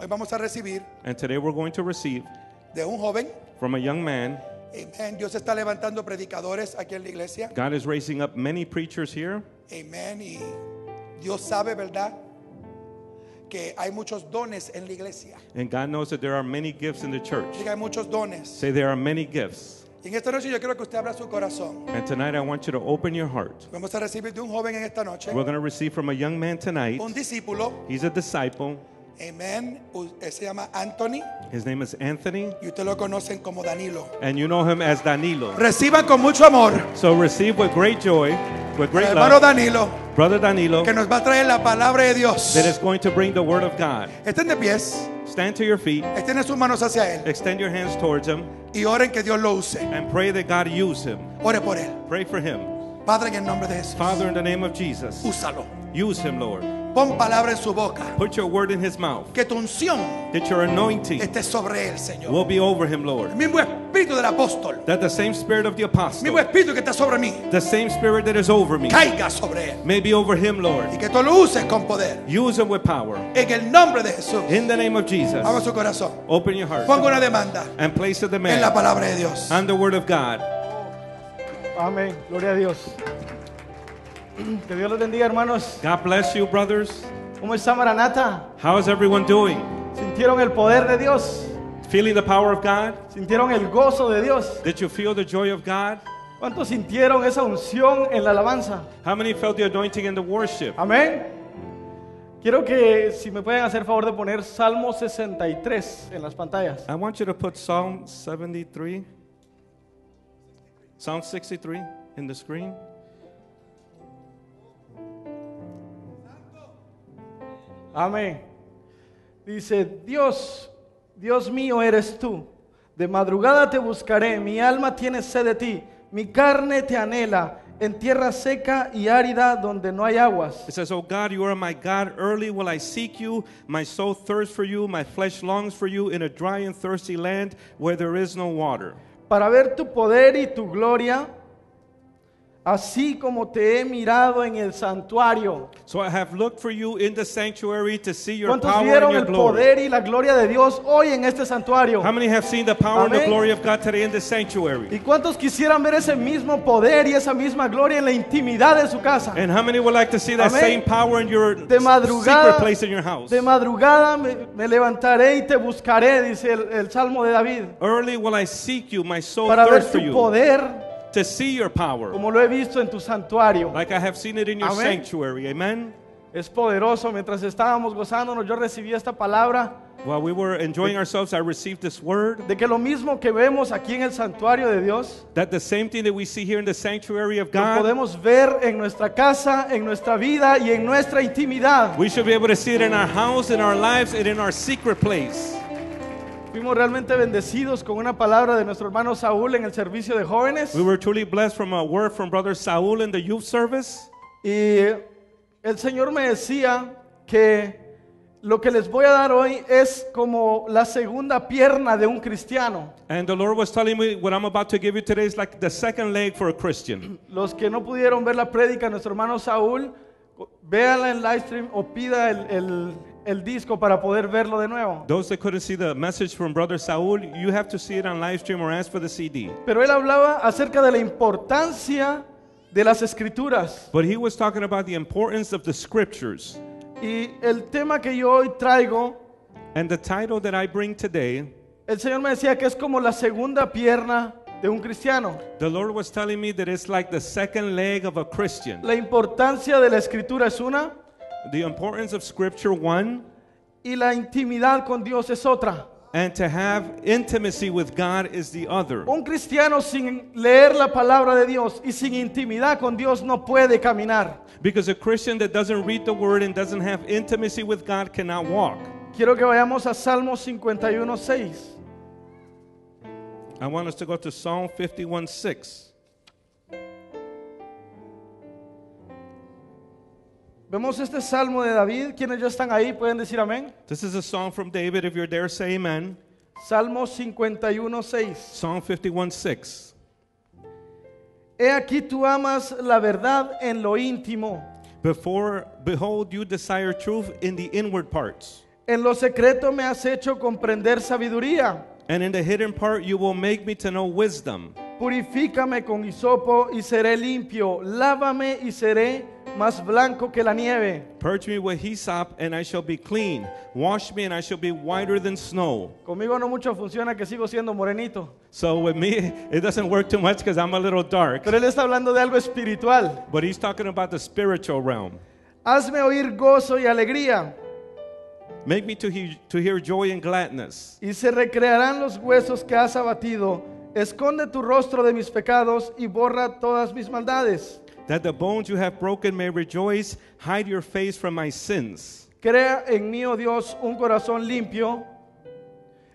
vamos a recibir And today we're going to receive de un joven. from a young man. Amén. Dios está levantando predicadores aquí en la iglesia. God is raising up many preachers here. Amén. Y Dios sabe, ¿verdad?, que hay muchos dones en la iglesia. And God knows that there are many gifts in the church. Diga, hay muchos dones. Say there are many gifts. Y en esta noche yo quiero que usted abra su corazón. And tonight I want you to open your heart. Vamos a recibir de un joven en esta noche, We're going to receive from a young man tonight. un discípulo. He's a disciple. Amén. Se llama Anthony His name is Anthony. y ustedes lo conocen como Danilo. And you know him as Danilo. Reciban con mucho amor So receive with great joy, with al great hermano love, Danilo, Brother Danilo, que nos va a traer la palabra de Dios. that is going to bring the word of God. Estén de pies, Stand to your feet, extienden sus manos hacia él extend your hands towards him, y oren que Dios lo use. and pray that God use him. Ore por él. Pray for him. Padre, en el nombre de Jesús, Father, in the name of Jesus, úsalo. use him, Lord. Pon palabra en su boca. Put your word in his mouth, Que tu unción that your anointing esté sobre él, Señor. will be over him, Lord. El mismo espíritu del apóstol, That the same spirit of the el mismo apostle, espíritu que está sobre mí, the same spirit that is over me, caiga sobre él. may be over him, Lord. Y que tú lo uses con poder. Use him with power. En el nombre de Jesús. In the name of Jesus, Abra su corazón. open your heart Ponga una demanda and place a en la demand palabra de Dios. on the word of God. Amén, gloria a Dios. Que Dios los bendiga, hermanos. God bless you, brothers. ¿Cómo está Maranata? How is everyone doing? ¿Sintieron el poder de Dios? Feeling the power of God? ¿Sintieron el gozo de Dios? Did you feel the joy of God? ¿Cuántos sintieron esa unción en la alabanza? How many felt the anointing in the worship? Amén. Quiero que si me pueden hacer favor de poner Salmo 63 en las pantallas. I want you to put Psalm 73, Psalm 63 in the screen. Amén. Dice, Dios, Dios mío eres tú. De madrugada te buscaré, mi alma tiene sed de ti, mi carne te anhela en tierra seca y árida donde no hay aguas. It says, "Oh God, you are my God. Early will I seek you. My soul thirsts for you. My flesh longs for you in a dry and thirsty land where there is no water. Para ver tu poder y tu gloria, así como te he mirado en el santuario. So I have looked for you in the sanctuary to see your ¿Cuántos power and vieron your el glory." poder y la gloria de Dios hoy en este santuario? How many have seen the power and the Amén. glory of God today in the sanctuary? ¿Y cuántos quisieran ver ese mismo poder y esa misma gloria en la intimidad de su casa? And how many would like to see that Amén. same power in your De madrugada, secret place in your house? de madrugada me levantaré y te buscaré, dice el Salmo de David, Early will I seek you. My soul para ver thirsts for tu you. poder To see your power, como lo he visto en tu santuario. like I have seen it in your Amén. sanctuary. Amen. Es poderoso. Mientras estábamos gozándonos, yo recibí esta palabra While we were enjoying ourselves, I received this word de que lo mismo que vemos aquí en el santuario de Dios, that the same thing that we see here in the sanctuary of lo God, podemos ver en nuestra casa, en nuestra vida y en nuestra intimidad. we should be able to see it in our house, in our lives, and in our secret place. Fuimos realmente bendecidos con una palabra de nuestro hermano Saúl en el servicio de jóvenes. We were truly blessed from a word from Brother Saul in the youth service. Y el Señor me decía que lo que les voy a dar hoy es como la segunda pierna de un cristiano. And the Lord was telling me what I'm about to give you today is like the second leg for a Christian. Los que no pudieron ver la prédica de nuestro hermano Saúl, véanla en live stream o pida el disco para poder verlo de nuevo. Those that couldn't see the message from Brother Saul, you have to see it on live stream or ask for the CD. Pero él hablaba acerca de la importancia de las escrituras. But he was talking about the importance of the scriptures. Y el tema que yo hoy traigo, And the title that I bring today, el Señor me decía que es como la segunda pierna de un cristiano. the Lord was telling me that it's like the second leg of a Christian. La importancia de la escritura es una The importance of scripture, one, y la intimidad con Dios es otra. and to have intimacy with God is the other. Un cristiano sin leer la palabra de Dios y sin intimidad con Dios no puede caminar. Because a Christian that doesn't read the word and doesn't have intimacy with God cannot walk. Quiero que vayamos a Salmo 51:6. I want us to go to Psalm 51:6. Vemos este salmo de David. Quienes ya están ahí pueden decir amén. This is a song from David. If you're there, say amen. Salmo 51:6. Psalm 51:6. He aquí tú amas la verdad en lo íntimo. Behold, you desire truth in the inward parts. En lo secreto me has hecho comprender sabiduría. And in the hidden part you will make me to know wisdom. Purifícame con hisopo y seré limpio. Lávame y seré más blanco que la nieve. Purge me with hyssop, and I shall be clean. Wash me, and I shall be whiter than snow. Conmigo no mucho funciona que sigo siendo morenito. So with me, it doesn't work too much because I'm a little dark. Pero él está hablando de algo espiritual. But he's talking about the spiritual realm. Hazme oír gozo y alegría, Make me to hear joy and gladness. y se recrearán los huesos que has abatido. Esconde tu rostro de mis pecados y borra todas mis maldades. That the bones you have broken may rejoice. Hide your face from my sins. Crea en mí, oh Dios, un corazón limpio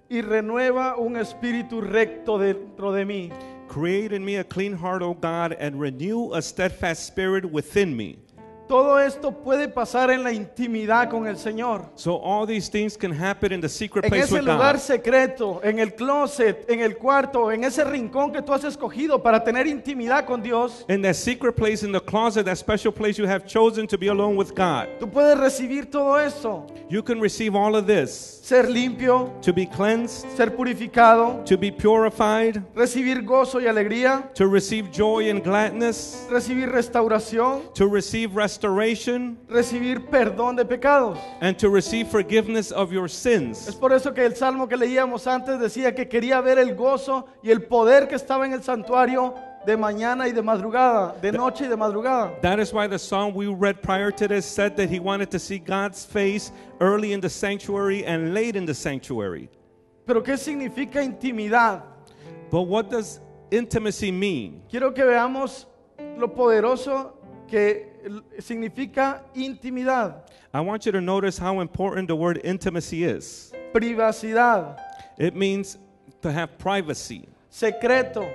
y renueva un espíritu recto dentro de mí. Create in me a clean heart, O God, and renew a steadfast spirit within me. Todo esto puede pasar en la intimidad con el Señor. So all these things can happen in the secret En place ese with lugar God. secreto, en el closet, en el cuarto, en ese rincón que tú has escogido para tener intimidad con Dios. In that secret place, in the closet, that special place you have chosen to be alone with God. Tú puedes recibir todo eso. You can receive all of this. Ser limpio, To be cleansed, ser purificado, to be purified, recibir gozo y alegría, to receive joy and gladness, recibir restauración, to receive restoration, recibir perdón de pecados. and to receive forgiveness of your Es sins. por eso que el salmo que leíamos antes decía que quería ver el gozo y el poder que estaba en el santuario de mañana y de madrugada, de noche y de madrugada. That is why the psalm we read prior to this said that he wanted to see God's face early in the sanctuary and late in the sanctuary. Pero ¿qué significa intimidad? But what does intimacy mean? Quiero que veamos lo poderoso que significa intimidad, I want you to notice how important the word intimacy is. privacidad, It means to have privacy, secreto,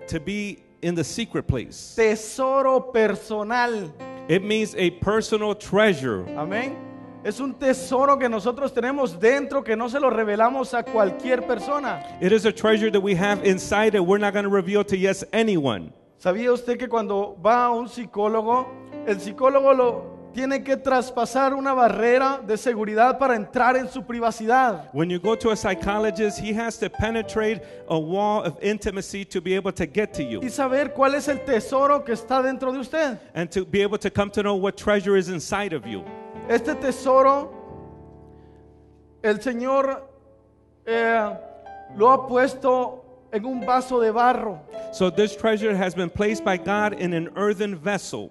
to be in the secret place. tesoro personal. It means a personal treasure. Amén. Es un tesoro que nosotros tenemos dentro que no se lo revelamos a cualquier persona. It is a treasure that we have inside that we're not going to reveal to yes anyone. ¿Sabía usted que cuando va a un psicólogo, el psicólogo lo tiene que traspasar una barrera de seguridad para entrar en su privacidad? When you go to a psychologist, he has to penetrate a wall of intimacy to be able to get to you Y saber cuál es el tesoro que está dentro de usted. and to be able to come to know what treasure is inside of you. Este tesoro, el Señor lo ha puesto en un vaso de barro. So this treasure has been placed by God in an earthen vessel.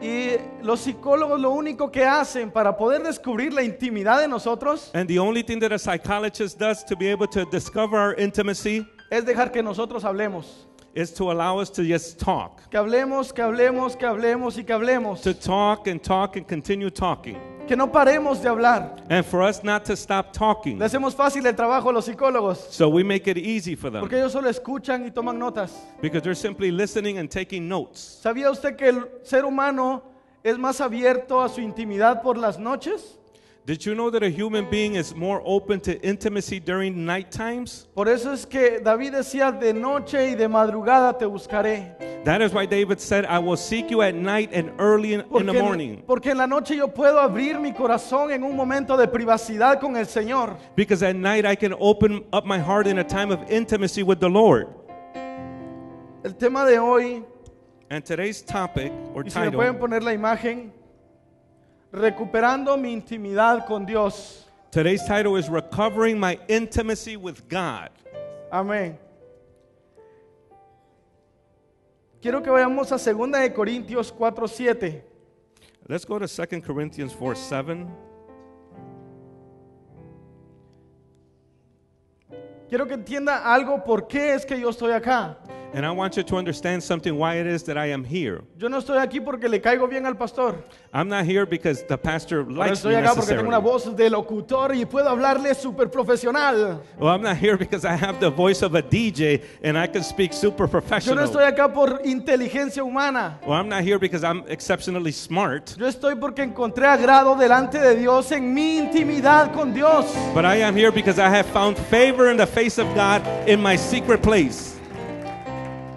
Y los psicólogos lo único que hacen para poder descubrir la intimidad de nosotros And the only thing that a psychologist does to be able to discover our intimacy es dejar que nosotros hablemos. is to allow us to just talk. Que hablemos, que hablemos, que hablemos y que hablemos. To talk and talk and continue talking. Que no paremos de hablar. And for us not to stop talking. Le hacemos fácil el trabajo a los psicólogos So we make it easy for them. porque ellos solo escuchan y toman notas. Because they're simply listening and taking notes. ¿Sabía usted que el ser humano es más abierto a su intimidad por las noches? Did you know that a human being is more open to intimacy during night times? Por eso es que David decía, de noche y de madrugada te buscaré. That is why David said, I will seek you at night and early in the morning. Porque en la noche yo puedo abrir mi corazón en un momento de privacidad con el Señor. Because at night I can open up my heart in a time of intimacy with the Lord. El tema de hoy, And today's topic or y si me pueden title, poner la imagen, recuperando mi intimidad con Dios. today's title is Recovering My Intimacy with God. Amén. Quiero que vayamos a 2 de Corintios 4:7. Let's go to 2 Corinthians 4:7. Quiero que entienda algo por qué es que yo estoy acá. And I want you to understand something why it is that I am here. Yo no estoy aquí porque le caigo bien al pastor. I'm not here because the pastor Pero likes me estoy acá porque tengo una necessarily. voz de locutor y puedo hablarle súper profesional. Well, I'm not here because I have the voice of a DJ and I can speak super Yo no professional. estoy acá por inteligencia humana. Well, I'm not here because I'm exceptionally smart. Yo estoy porque encontré agrado delante de Dios en mi intimidad con Dios. But I am here because I have found favor in the face of God in my secret place.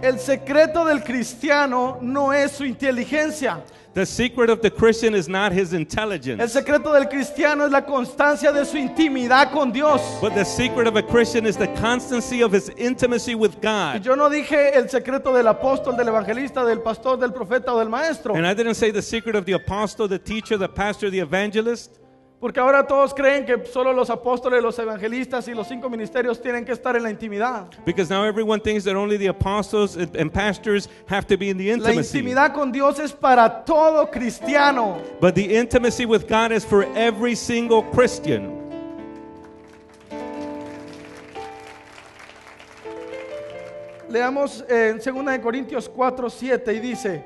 El secreto del cristiano no es su inteligencia. The secret of the Christian is not his El intelligence, secreto del cristiano es la constancia de su intimidad con Dios. but the secret of a Christian is the constancy of his intimacy with Y God. yo no dije el secreto del apóstol, del evangelista, del pastor, del profeta o del maestro. And I didn't say the secret of the apostle, the teacher, the pastor, the evangelist, Porque ahora todos creen que solo los apóstoles, los evangelistas y los 5 ministerios tienen que estar en la intimidad. because now everyone thinks that only the apostles and pastors have to be in the La intimacy. intimidad con Dios es para todo cristiano. But the intimacy with God is for every single Christian. Leamos en 2 Corintios 4:7 y dice: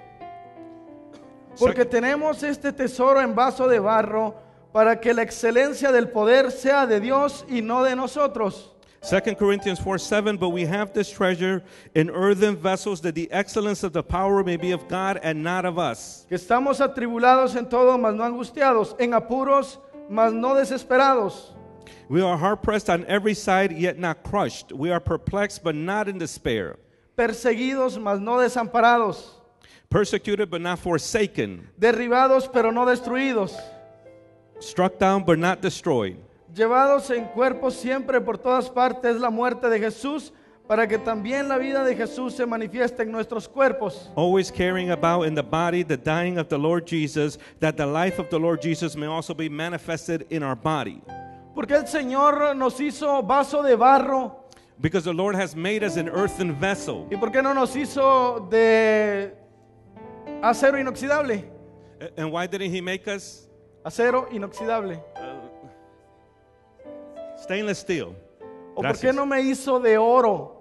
porque tenemos este tesoro en vaso de barro para que la excelencia del poder sea de Dios y no de nosotros. 2 Corinthians 4:7, but we have this treasure in earthen vessels, that the excellence of the power may be of God and not of us. Que estamos atribulados en todo, mas no angustiados, en apuros, mas no desesperados. We are hard pressed on every side, yet not crushed. We are perplexed, but not in despair. Perseguidos, mas no desamparados. Persecuted, but not forsaken. Derribados, pero no destruidos. Struck down, but not destroyed. Llevados en cuerpo siempre por todas partes la muerte de Jesús, para que también la vida de Jesús se manifieste en nuestros cuerpos. Always carrying about in the body the dying of the Lord Jesus, that the life of the Lord Jesus may also be manifested in our body. Porque el Señor nos hizo vaso de barro. Because the Lord has made us an earthen vessel. ¿Y por qué no nos hizo de acero inoxidable? And why didn't He make us Acero inoxidable. stainless steel? ¿O por Gracias. qué no me hizo de oro?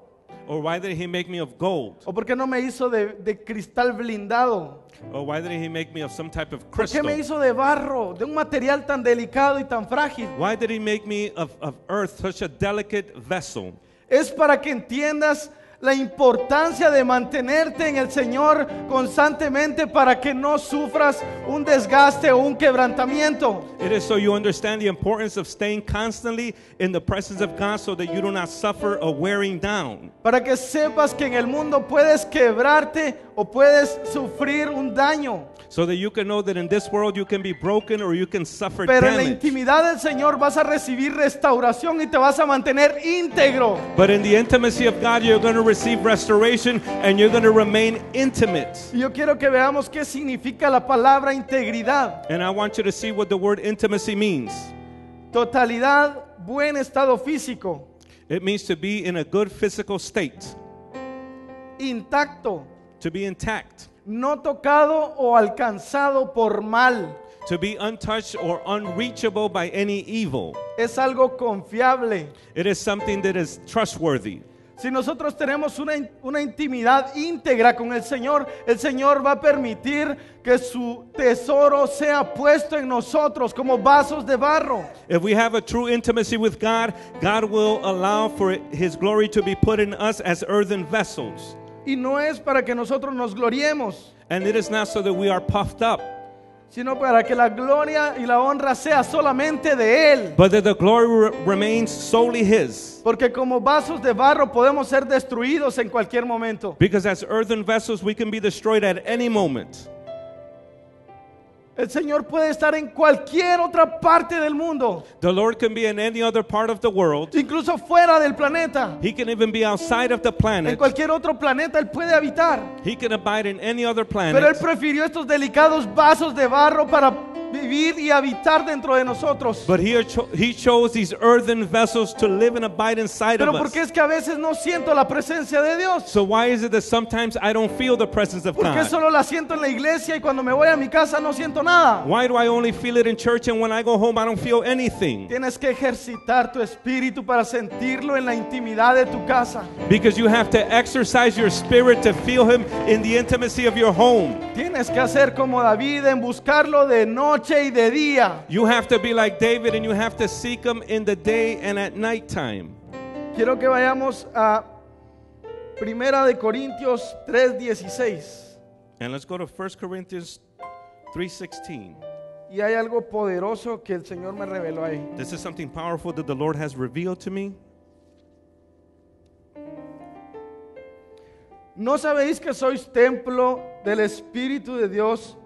Or why didn't He make me of gold? ¿O por qué no me hizo de cristal blindado? Or why didn't He make me of some type of ¿Por qué crystal? me hizo de barro, de un material tan delicado y tan frágil? Why did He make me of earth, such a delicate vessel? Es para que entiendas la importancia de mantenerte en el Señor constantemente para que no sufras un desgaste o un quebrantamiento. It is so you understand the importance of staying constantly in the presence of God, so that you do not suffer a wearing down. Para que sepas que en el mundo puedes quebrarte o puedes sufrir un daño. So that you can know that in this world you can be broken or you can suffer Pero en la damage. intimidad del Señor vas a recibir restauración y te vas a mantener íntegro. But in the intimacy of God, you're going to receive restoration and you're going to remain intimate. Y yo quiero que veamos qué significa la palabra integridad. And I want you to see what the word intimacy means. Totalidad, buen estado físico, It means to be in a good physical state, intacto, to be intact, no tocado o alcanzado por mal. to be untouched or unreachable by any evil. Es algo confiable. It is something that is trustworthy. Si nosotros tenemos una intimidad íntegra con el Señor va a permitir que su tesoro sea puesto en nosotros como vasos de barro. If we have a true intimacy with God, God will allow for His glory to be put in us as earthen vessels. Y no es para que nosotros nos gloriemos, And it is not so that we are puffed up, sino para que la gloria y la honra sea solamente de Él. but that the glory remains solely His. Porque como vasos de barro podemos ser destruidos en cualquier momento. Because as earthen vessels, we can be destroyed at any moment. El Señor puede estar en cualquier otra parte del mundo, The Lord can be in any other part of the world. incluso fuera del planeta. He can even be outside of the En planet. cualquier otro planeta Él puede habitar. He can abide in any other Pero Él planet. prefirió estos delicados vasos de barro para vivir y habitar dentro de nosotros. But He chose these earthen vessels to live and abide inside Pero of porque us. es que a veces no siento la presencia de Dios. So why is it that sometimes I don't feel the presence of Porque God? solo la siento en la iglesia y cuando me voy a mi casa no siento nada. Why do I only feel it in church, and when I go home I don't feel anything? Tienes que ejercitar tu espíritu para sentirlo en la intimidad de tu casa. Because you have to exercise your spirit to feel Him in the intimacy of your home. Tienes que hacer como David en buscarlo de noche y de día. You have to be like David, and you have to seek Him in the day and at night time. Quiero que vayamos a Primera de Corintios 3:16. And let's go to 1 Corinthians 3:16. Y hay algo poderoso que el Señor me reveló ahí. This is something powerful that the Lord has revealed to me. ¿No sabéis que sois templo del Espíritu de Dios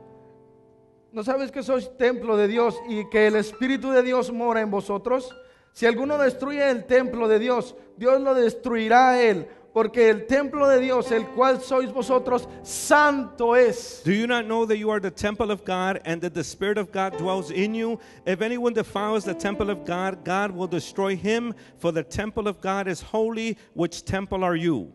¿No sabes que sois templo de Dios y que el Espíritu de Dios mora en vosotros? Si alguno destruye el templo de Dios, Dios lo destruirá a él, porque el templo de Dios, el cual sois vosotros, santo es. Do you not know that you are the temple of God and that the Spirit of God dwells in you? If anyone defiles the temple of God, God will destroy him, for the temple of God is holy. Which temple are you?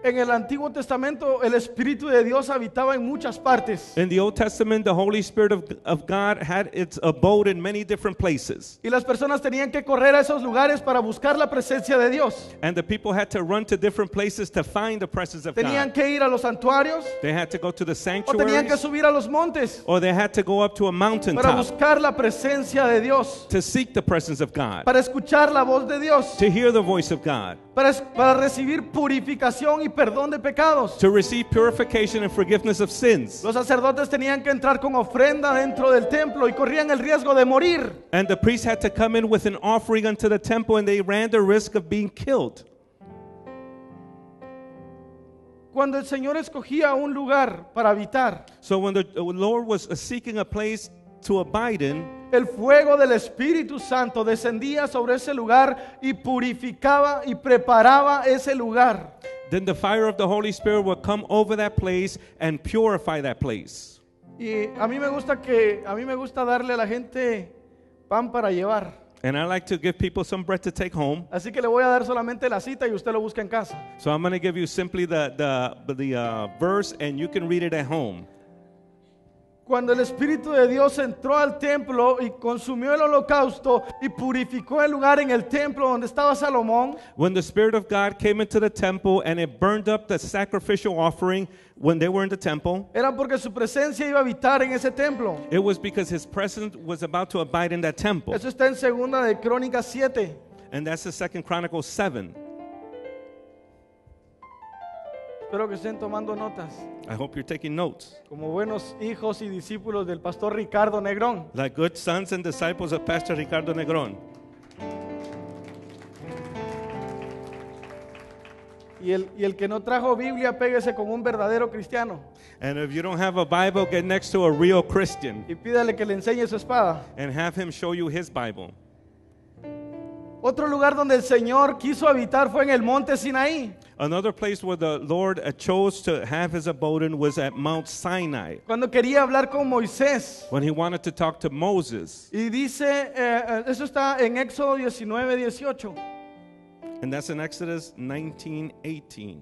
En el Antiguo Testamento el Espíritu de Dios habitaba en muchas partes. In the Old Testament, the Holy Spirit of God had its abode in many different places. Y las personas tenían que correr a esos lugares para buscar la presencia de Dios. And the people had to run to different places to find the presence of Tenían God. que ir a los santuarios They had to go to the o tenían que sanctuaries, subir a los montes or they had to go up to a para mountaintop buscar la presencia de Dios, to seek the presence of God, para escuchar la voz de Dios, to hear the voice of God, para recibir purificación y perdón de pecados. to receive purification and forgiveness of sins. Los sacerdotes tenían que entrar con ofrenda dentro del templo y corrían el riesgo de morir. And the priests had to come in with an offering unto the temple, and they ran the risk of being killed. Cuando el Señor escogía un lugar para habitar, So when the Lord was seeking a place to abide in, el fuego del Espíritu Santo descendía sobre ese lugar y purificaba y preparaba ese lugar. then the fire of the Holy Spirit will come over that place and purify that place. Y a mí me gusta darle a la gente pan para llevar. And I like to give people some bread to take home. Así que le voy a dar solamente la cita y usted lo busca en casa. So I'm going to give you simply the verse, and you can read it at home. Cuando el Espíritu de Dios entró al templo y consumió el holocausto y purificó el lugar en el templo donde estaba Salomón, When the Spirit of God came into the temple and it burned up the sacrificial offering when they were in the temple, era porque su presencia iba a habitar en ese templo. it was because his presence was about to abide in that temple. Eso está en Segunda de Crónicas 7. And that's the 2 Chronicles 7. Espero que estén tomando notas, I hope you're taking notes. como buenos hijos y discípulos del pastor Ricardo Negrón. Like good sons and disciples of Pastor Ricardo Negron. Y el que no trajo Biblia, péguese con un verdadero cristiano And if you don't have a Bible, get next to a real Christian y pídale que le enseñe su espada. and have him show you his Bible. Otro lugar donde el Señor quiso habitar fue en el monte Sinaí. Another place where the Lord chose to have his abode in was at Mount Sinai, Cuando quería hablar con Moisés. when he wanted to talk to Moses. Y dice, eso está en Éxodo 19:18. And that's in Exodus 19:18.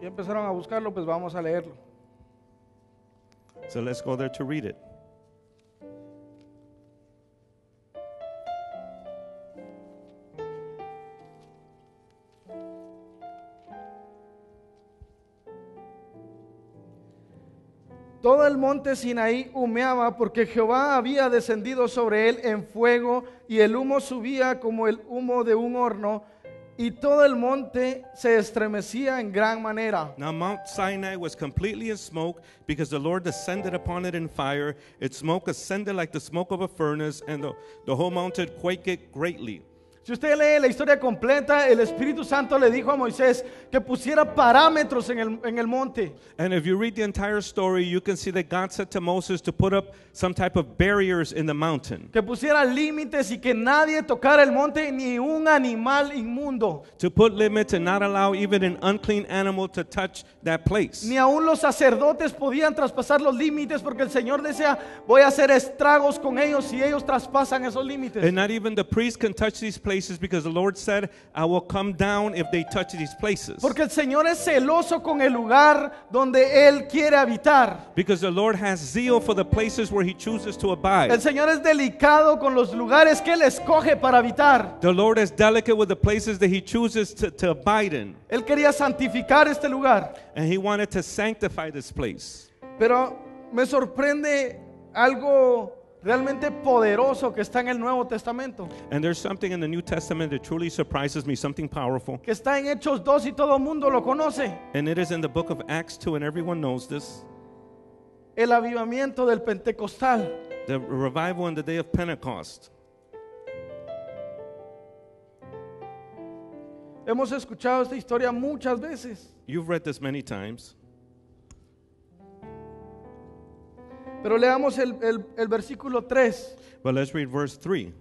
Y empezaron a buscarlo, pues vamos a leerlo. So let's go there to read it. Todo el monte Sinaí humeaba porque Jehová había descendido sobre él en fuego y el humo subía como el humo de un horno y todo el monte se estremecía en gran manera. Now Mount Sinai was completely in smoke because the Lord descended upon it in fire. Its smoke ascended like the smoke of a furnace, and the whole mountain quaked greatly. Si usted lee la historia completa, el Espíritu Santo le dijo a Moisés que pusiera parámetros en el monte. And if you read the entire story, you can see that God said to Moses to put up some type of barriers in the mountain, Que pusiera límites y que nadie tocara el monte ni un animal inmundo. to put limits and not allow even an unclean animal to touch that place. Ni aún los sacerdotes podían traspasar los límites porque el Señor decía, voy a hacer estragos con ellos si ellos traspasan esos límites. And not even the priests can touch these places because the Lord said, I will come down if they touch these places. Porque el Señor es celoso con el lugar donde Él quiere habitar. Because the Lord has zeal for the places where he chooses to abide. El Señor es delicado con los lugares que Él escoge para habitar. The Lord is delicate with the places that he chooses to abide in. Él quería santificar este lugar. And he wanted to sanctify this place. Pero me sorprende algo realmente poderoso que está en el Nuevo Testamento. And there's something in the New Testament that truly surprises me, something powerful. Que está en Hechos 2 y todo el mundo lo conoce. And it is in the book of Acts 2, and everyone knows this. El avivamiento del Pentecostal. The revival on the day of Pentecost. Hemos escuchado esta historia muchas veces. You've read this many times. Pero leamos el versículo 3. But let's read verse 3.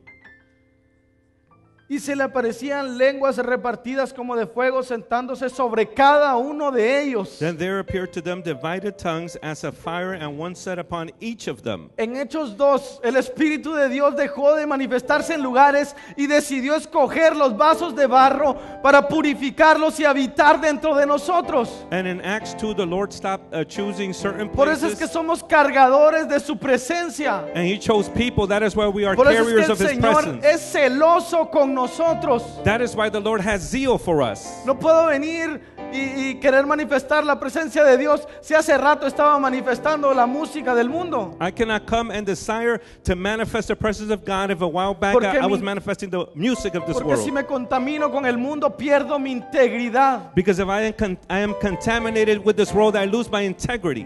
Y se le aparecían lenguas repartidas como de fuego, sentándose sobre cada uno de ellos. Then there appeared to them divided tongues as of fire, and one sat upon each of them. En Hechos 2, el Espíritu de Dios dejó de manifestarse en lugares y decidió escoger los vasos de barro para purificarlos y habitar dentro de nosotros. And in Acts 2, the Lord stopped choosing certain Por eso es places, que somos cargadores de su presencia. and He chose people. That is why we are Por eso carriers es of que el His Señor presence. es celoso con nosotros. That is why the Lord has zeal for us. No puedo venir y querer manifestar la presencia de Dios si hace rato estaba manifestando la música del mundo. I cannot come and desire to manifest the presence of God if a while back Porque I was mi- manifesting the music of this Porque si world. me contamino con el mundo, pierdo mi integridad. Because if I am contaminated with this world, I lose my integrity.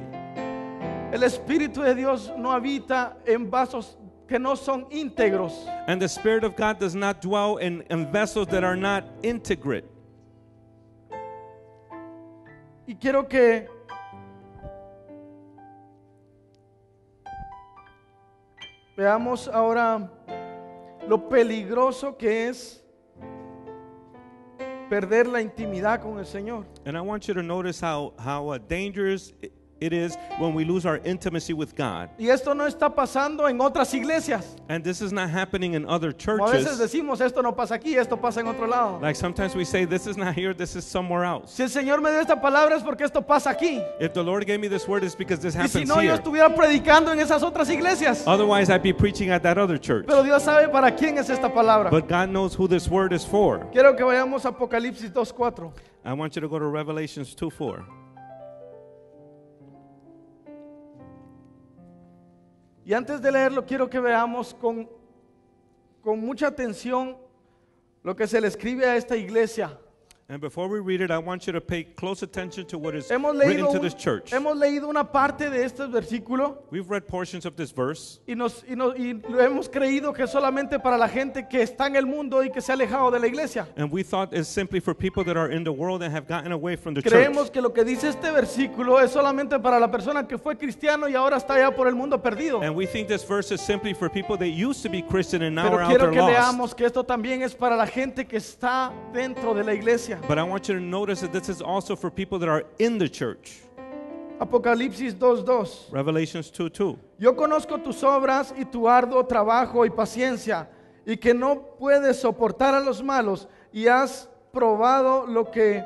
El Espíritu de Dios no habita en vasos que no son íntegros. And the Spirit of God does not dwell in vessels that are not integrate. Y quiero que veamos ahora lo peligroso que es perder la intimidad con el Señor. And I want you to notice how dangerous it is when we lose our intimacy with God. Y esto no está pasando en otras iglesias. And this is not happening in other Como a veces churches. decimos, esto no pasa aquí, esto pasa en otro lado. Like sometimes we say, this is not here, this is somewhere else. Si el Señor me dio esta palabra es porque esto pasa aquí. If the Lord gave me this word, it's because this Y si happens no, yo here. estuviera predicando en esas otras iglesias. Otherwise, I'd be preaching at that other church. Pero Dios sabe para quién es esta palabra. But God knows who this word is for. Quiero que vayamos a Apocalipsis 2:4. I want you to go to Revelations 2:4. Y antes de leerlo, quiero que veamos con mucha atención lo que se le escribe a esta iglesia. And before we read it, I want you to pay close attention to what is Hemos written leído, to this church. hemos leído una parte de este versículo We've read portions of this verse, y lo hemos creído que es solamente para la gente que está en el mundo y que se ha alejado de la iglesia. and we thought it's simply for people that are in the world and have gotten away from the Creemos church. que lo que dice este versículo es solamente para la persona que fue cristiano y ahora está allá por el mundo perdido. And we think this verse is simply for people that used to be Christian and now Pero are out quiero there que lost. leamos que esto también es para la gente que está dentro de la iglesia. But I want you to notice that this is also for people that are in the church. Apocalipsis 2:2. Revelations 2:2. Yo conozco tus obras y tu arduo trabajo y paciencia, y que no puedes soportar a los malos, y has probado lo que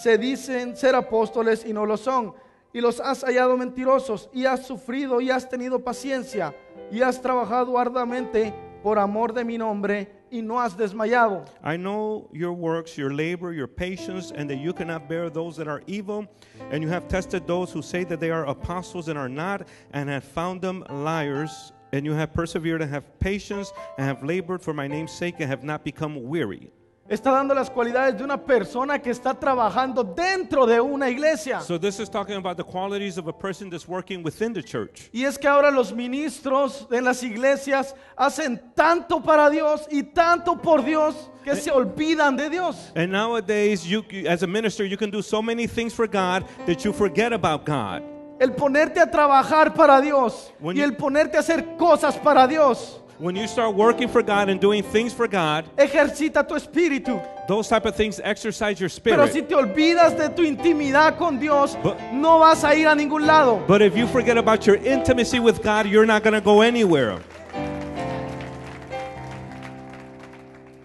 se dicen ser apóstoles y no lo son, y los has hallado mentirosos, y has sufrido y has tenido paciencia, y has trabajado arduamente por amor de mi nombre, y no has desmayado. I know your works, your labor, your patience, and that you cannot bear those that are evil. And you have tested those who say that they are apostles and are not, and have found them liars. And you have persevered and have patience, and have labored for my name's sake, and have not become weary. Está dando las cualidades de una persona que está trabajando dentro de una iglesia. So this is talking about the qualities of a person that's working within the church. Y es que ahora los ministros en las iglesias hacen tanto para Dios y tanto por Dios que se olvidan de Dios. And nowadays, you as a minister, you can do so many things for God that you forget about God. El ponerte a trabajar para Dios When y you- el ponerte a hacer cosas para Dios When you start working for God and doing things for God, ejercita tu espíritu. those type of things exercise your Pero spirit. si te olvidas de tu intimidad con Dios, But- no vas a ir a ningún lado. But if you forget about your intimacy with God, you're not going to go anywhere.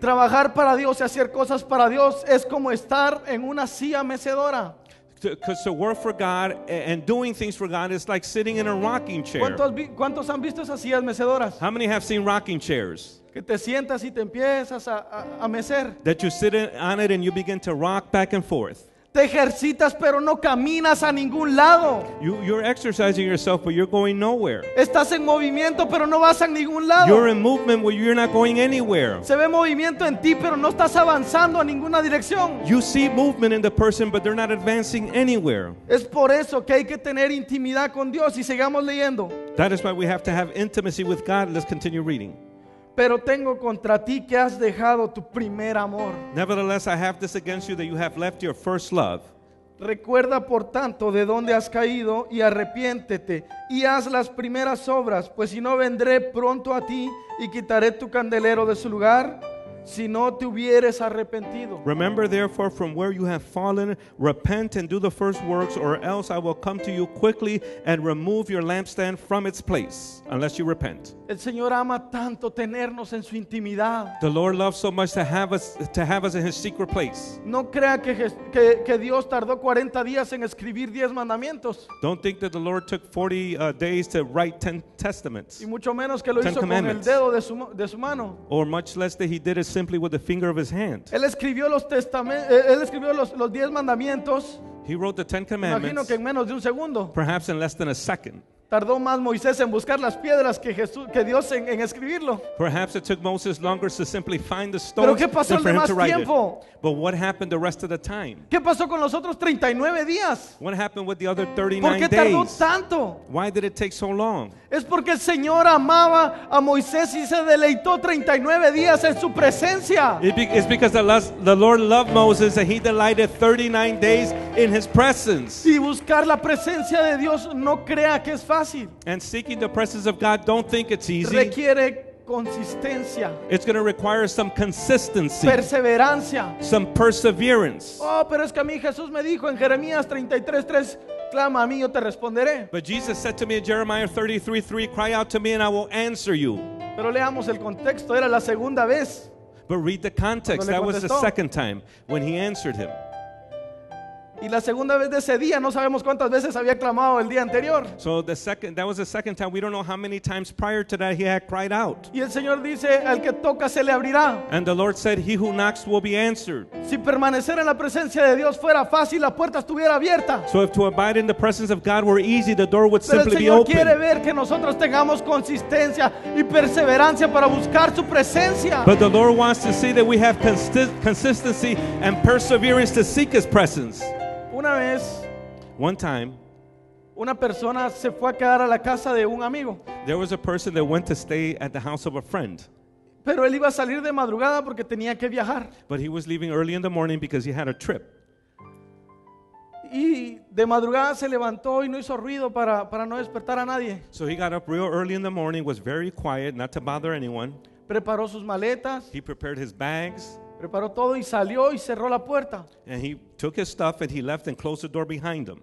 Trabajar para Dios y hacer cosas para Dios es como estar en una silla mecedora. Because to work for God and doing things for God is like sitting in a rocking chair. ¿Cuántos han visto esas sillas mecedoras? How many have seen rocking chairs? Que te sientas y te empiezas a mecer. That you sit on it and you begin to rock back and forth. Te ejercitas pero no caminas a ningún lado. You're exercising yourself, but you're going nowhere. Estás en movimiento pero no vas a ningún lado. You're in movement where you're not going anywhere. Se ve movimiento en ti pero no estás avanzando a ninguna dirección. You see movement in the person, but they're not advancing anywhere. Es por eso que hay que tener intimidad con Dios y sigamos leyendo. That is why we have to have intimacy with God. Let's continue reading. Pero tengo contra ti que has dejado tu primer amor. Nevertheless, I have this against you, that you have left your first love. Recuerda por tanto de dónde has caído y arrepiéntete y haz las primeras obras, pues si no vendré pronto a ti y quitaré tu candelero de su lugar, si no te hubieres arrepentido. Remember therefore from where you have fallen, repent and do the first works, or else I will come to you quickly and remove your lampstand from its place, unless you repent. El Señor ama tanto tenernos en su intimidad. The Lord loves so much to have us in His secret place. No crea que Dios tardó 40 días en escribir 10 mandamientos. Don't think that the Lord took 40 days to write 10 testaments, Y mucho menos que lo 10 hizo con el commandments. dedo de su mano. or much less that He did it simply with the finger of His hand. Él escribió los 10 mandamientos. He wrote the 10 Imagino commandments, que en menos de un segundo. perhaps in less than a second. Tardó más Moisés en buscar las piedras que Dios en escribirlo. Perhaps it took Moses longer to simply find the Pero stones ¿qué pasó than el for him demás to write tiempo? it. But what happened the rest of the time? ¿Qué pasó con los otros 39 días? What happened with the other ¿Por 39 qué tardó days? tanto? Why did it take so long? Es porque el Señor amaba a Moisés y se deleitó 39 días en su presencia. It's because the Lord loved Moses and He delighted 39 days in His presence. Y buscar la presencia de Dios no crea que es fácil. And seeking the presence of God, don't think it's easy. Requiere consistencia, It's going to require some consistency, perseverancia. some perseverance. Oh, pero es que a mí Jesús me dijo en Jeremías 33:3, clama a mí, yo te responderé. But Jesus said to me in Jeremiah 33:3, cry out to me and I will answer you. Pero leamos el contexto, era la segunda vez. But read the context. Cuando le That was the contestó. second time when He answered him. Y la segunda vez de ese día, no sabemos cuántas veces había clamado el día anterior. So that was the second time. We don't know how many times prior to that he had cried out. Y el Señor dice, al que toca se le abrirá. And the Lord said, he who knocks will be answered. Si permanecer en la presencia de Dios fuera fácil, la puerta estuviera abierta. So if to abide in the presence of God were easy, the door would Pero el simply be Señor quiere open. ver que nosotros tengamos consistencia y perseverancia para buscar su presencia. But the Lord wants to see that we have consistency and perseverance to seek His presence. Una vez, One time, una persona se fue a quedar a la casa de un amigo, there was a person that went to stay at the house of a friend. pero él iba a salir de madrugada porque tenía que viajar. But he was leaving early in the morning because he had a trip. Y de madrugada se levantó y no hizo ruido para no despertar a nadie. So he got up real early in the morning, was very quiet, not to bother anyone. Preparó sus maletas, He prepared his bags, preparó todo y salió y cerró la puerta. and he took his stuff and he left and closed the door behind him.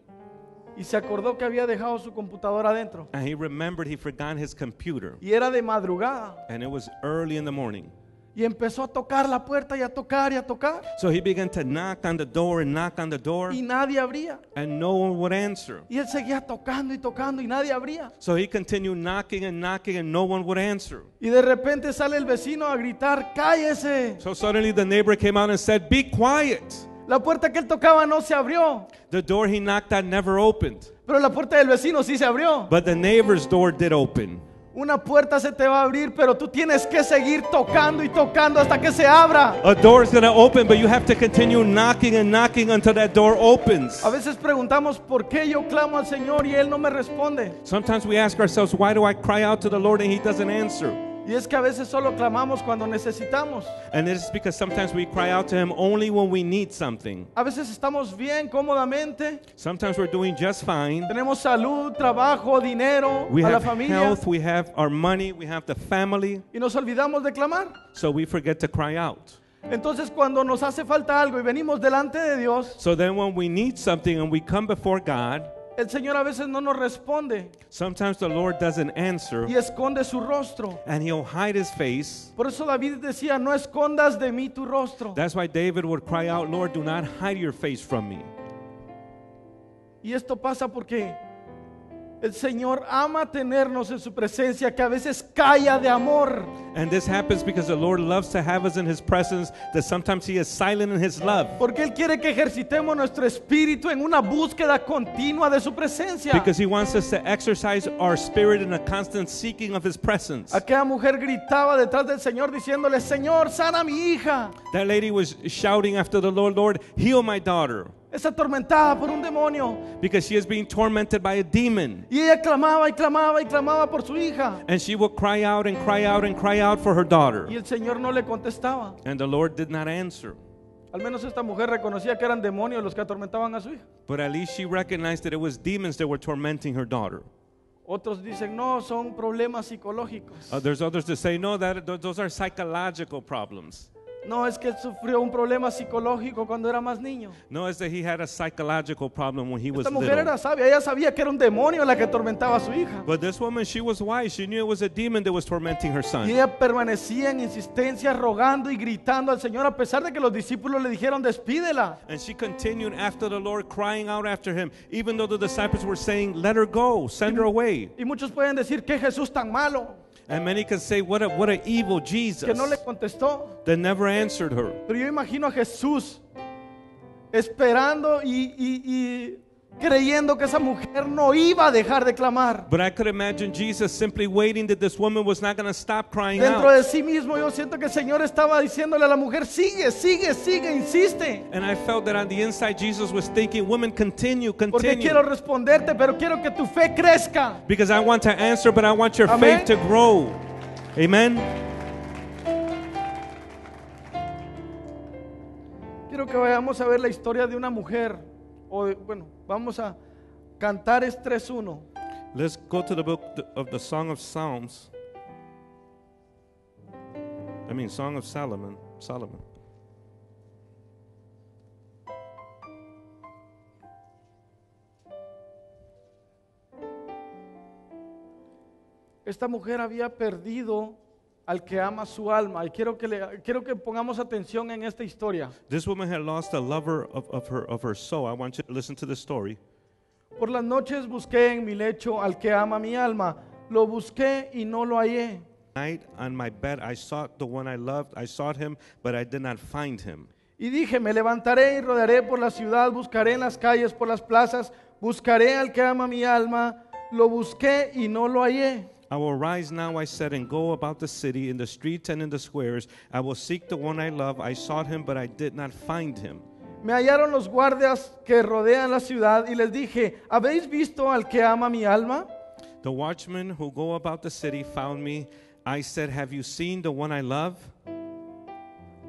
Y se acordó que había dejado su computadora adentro. And he remembered he forgot his computer. Y era de madrugada. And it was early in the morning. Y empezó a tocar la puerta y a tocar y a tocar. So he began to knock on the door and knock on the door, Y nadie abría. and no one would answer. Y él seguía tocando y tocando y nadie abría. So he continued knocking and knocking, and no one would answer. Y de repente sale el vecino a gritar, cállese. So suddenly the neighbor came out and said, "Be quiet." La puerta que él tocaba no se abrió. The door he knocked at never opened, Pero la puerta del vecino sí se abrió. but the neighbor's door did open. Una puerta se te va a abrir, pero tú tienes que seguir tocando y tocando hasta que se abra. A door is going to open, but you have to continue knocking and knocking until that door opens. A veces preguntamos por qué yo clamo al Señor y Él no me responde. Sometimes we ask ourselves, why do I cry out to the Lord and He doesn't answer? Y es que a veces solo clamamos cuando necesitamos. And it's because sometimes we cry out to Him only when we need something. A veces estamos bien, cómodamente. Sometimes we're doing just fine. Tenemos salud, trabajo, dinero, We a la have familia. health, we have our money, we have the family, Y nos olvidamos de clamar. so we forget to cry out. Entonces cuando nos hace falta algo y venimos delante de Dios, So then when we need something and we come before God, el Señor a veces no nos responde sometimes the Lord doesn't answer y esconde su rostro. and He'll hide His face. Por eso David decía, no escondas de mí tu rostro. That's why David would cry out, Lord, do not hide your face from me. Y esto pasa porque el Señor ama tenernos en su presencia, que a veces calla de amor. And this happens because the Lord loves to have us in His presence, that sometimes He is silent in His love. Porque Él quiere que ejercitemos nuestro espíritu en una búsqueda continua de su presencia. Because He wants us to exercise our spirit in a constant seeking of His presence. Aquella mujer gritaba detrás del Señor diciéndole, Señor, sana a mi hija. That lady was shouting after the Lord, Lord, heal my daughter. Es atormentada por un demonio. Because she is being tormented by a demon. Y ella clamaba y clamaba y clamaba por su hija. And she will cry out and cry out and cry out for her daughter. Y el Señor no le contestaba. And the Lord did not answer. Al menos esta mujer reconocía que eran demonios los que atormentaban a su hija. But at least she recognized that it was demons that were tormenting her daughter. Otros dicen, no, son problemas psicológicos. There's others that say, no, those are psychological problems. No, es que él sufrió un problema psicológico cuando era más niño. No, it's that he had a psychological problem when he was Esta mujer little. era sabia, ella sabía que era un demonio la que atormentaba a su hija. But this woman, she was wise. She knew it was a demon that was tormenting her Y son. ella permanecía en insistencia, rogando y gritando al Señor, a pesar de que los discípulos le dijeron, despídela. And she continued after the Lord, crying out after him, even though the disciples were saying, let her go, send her away. Y muchos pueden decir, ¿qué Jesús tan malo? And many can say, what a evil Jesus Que no le contestó. that never answered her. Pero yo imagino a Jesús esperando y creyendo que esa mujer no iba a dejar de clamar. But I could imagine Jesus simply waiting that this woman was not going to stop crying Dentro out. de sí mismo yo siento que el Señor estaba diciéndole a la mujer, sigue, sigue, sigue, insiste. And I felt that on the inside, Jesus was thinking, woman, continue, Porque continue. quiero responderte, pero quiero que tu fe crezca. Because I want to answer, but I want your Amen. faith to grow. Amen. Quiero que vayamos a ver la historia de una mujer. Bueno, vamos a Cantares 3:1. Let's go to the book of the Song of Psalms. Song of Solomon. Esta mujer había perdido al que ama su alma. Y quiero que pongamos atención en esta historia. This woman had lost a lover of her soul. I want you to listen to the story. Por las noches busqué en mi lecho al que ama mi alma. Lo busqué y no lo hallé. Night on my bed I sought the one I loved. I sought him, but I did not find him. Y dije, me levantaré y rodearé por la ciudad, buscaré en las calles, por las plazas, buscaré al que ama mi alma. Lo busqué y no lo hallé. I will rise now, I said, and go about the city, in the streets and in the squares. I will seek the one I love. I sought him, but I did not find him. Me hallaron los guardias que rodean la ciudad y les dije, ¿habéis visto al que ama mi alma? The watchmen who go about the city found me. I said, have you seen the one I love?